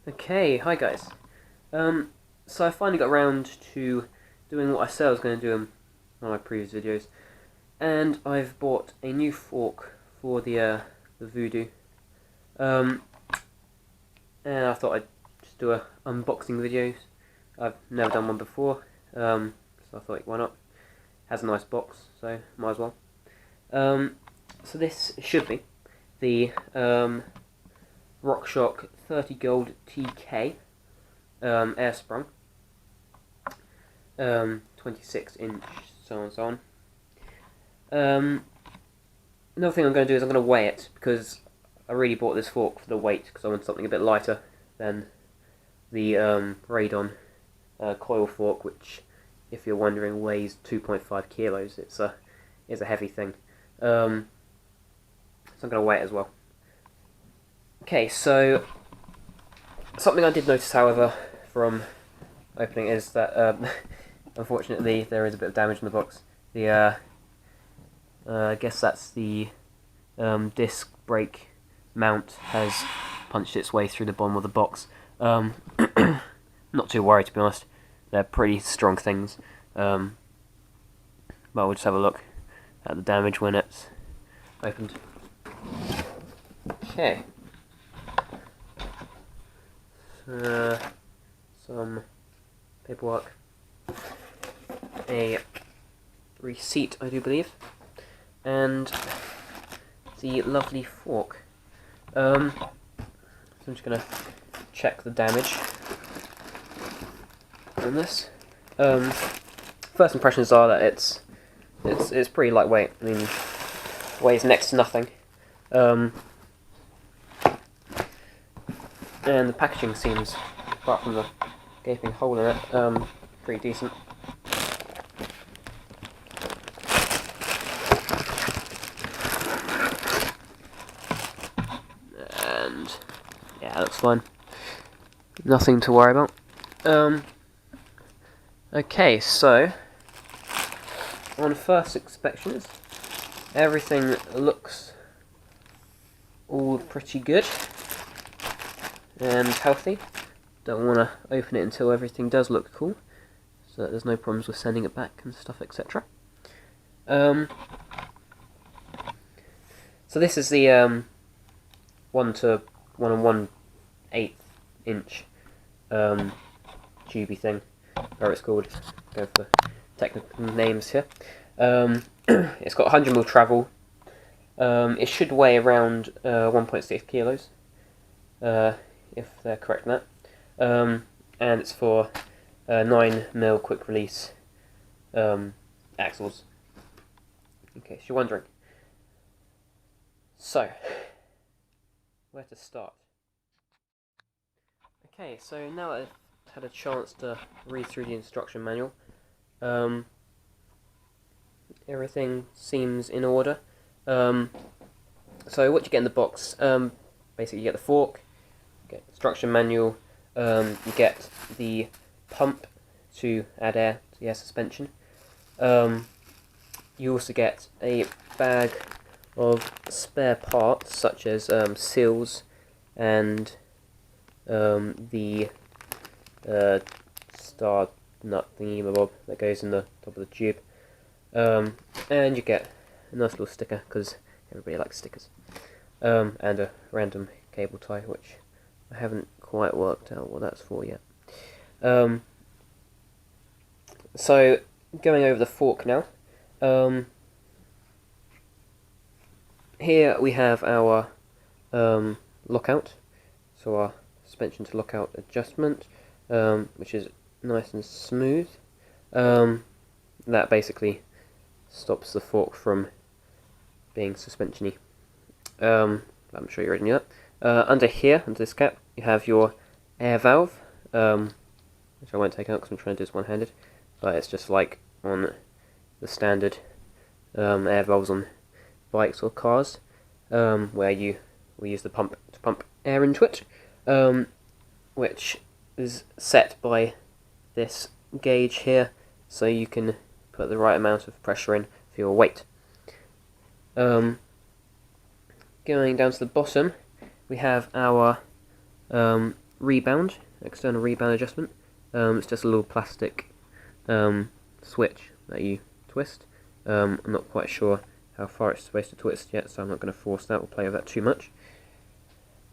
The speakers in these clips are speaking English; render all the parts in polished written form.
Okay, hi guys. So I finally got around to doing what I said I was going to do in one of my previous videos, and I've bought a new fork for the Voodoo. And I thought I'd just do a unboxing video. I've never done one before, so I thought why not? Has a nice box, so might as well. So this should be the Rockshox 30 Gold TK air sprung, 26-inch, so on and so on. Another thing I'm going to do is I'm going to weigh it, because I really bought this fork for the weight, because I want something a bit lighter than the Radon coil fork, which, if you're wondering, weighs 2.5 kilos. It's a heavy thing. So I'm going to weigh it as well. Okay, so something I did notice, however, from opening is that unfortunately there is a bit of damage in the box. I guess that's the disc brake mount has punched its way through the bottom of the box. Not too worried, to be honest. They're pretty strong things. But we'll just have a look at the damage when it's opened. Okay. Some paperwork, a receipt, I do believe, and the lovely fork. So I'm just gonna check the damage on this. First impressions are that it's pretty lightweight. I mean, weighs next to nothing. And the packaging seems, apart from the gaping hole in it, pretty decent. And yeah, that looks fine. Nothing to worry about. Okay, so on first inspections, everything looks all pretty good and healthy. Don't want to open it until everything does look cool, so that there's no problems with sending it back and stuff, etc. So this is the 1 to 1 and 1/8 inch tubey thing, whatever it's called. Go for technical names here. It's got 100mm travel. It should weigh around 1.6 kilos. If they're correct in that. And it's for 9mm quick release axles. In case you're wondering. So, where to start? Okay, so now I've had a chance to read through the instruction manual, everything seems in order. So what you get in the box, basically you get the fork, you get the instruction manual, you get the pump to add air to the air suspension. You also get a bag of spare parts, such as seals and the star nut thingy-mabob that goes in the top of the tube. And you get a nice little sticker, because everybody likes stickers. And a random cable tie, which I haven't quite worked out what that's for yet. So, going over the fork now. Here we have our lockout, so our suspension to lockout adjustment, which is nice and smooth. That basically stops the fork from being suspension-y. I'm sure you already knew that. Under here, under this cap, you have your air valve, which I won't take out because I'm trying to do this one-handed, but it's just like on the standard air valves on bikes or cars, where we use the pump to pump air into it, which is set by this gauge here, so you can put the right amount of pressure in for your weight. Going down to the bottom, we have our rebound, external rebound adjustment. It's just a little plastic switch that you twist. I'm not quite sure how far it's supposed to twist yet, so I'm not going to force that or play with that too much.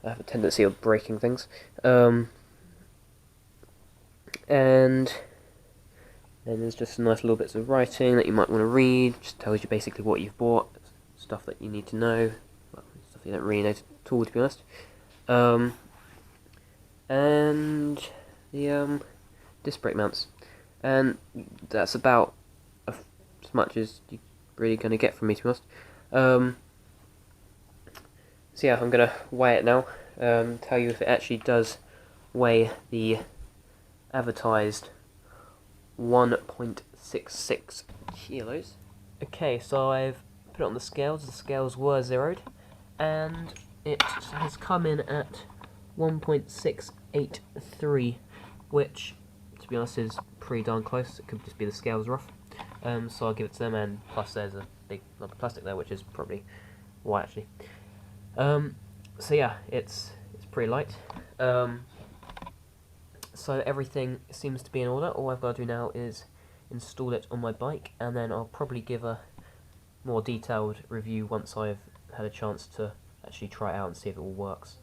I have a tendency of breaking things. And then there's just some nice little bits of writing that you might want to read. Just tells you basically what you've bought, stuff that you need to know, well, stuff you don't really know at all, to be honest. And the disc brake mounts, and that's about as much as you're really going to get from me, to be honest. So yeah, I'm going to weigh it now, tell you if it actually does weigh the advertised 1.66 kilos. Okay, so I've put it on the scales were zeroed, and it has come in at 1.683, which, to be honest, is pretty darn close. It could just be the scales rough. So I'll give it to them, and plus there's a big lump of plastic there, which is probably why, actually. So yeah, it's pretty light. So everything seems to be in order. All I've got to do now is install it on my bike, and then I'll probably give a more detailed review once I've had a chance to actually try it out and see if it all works.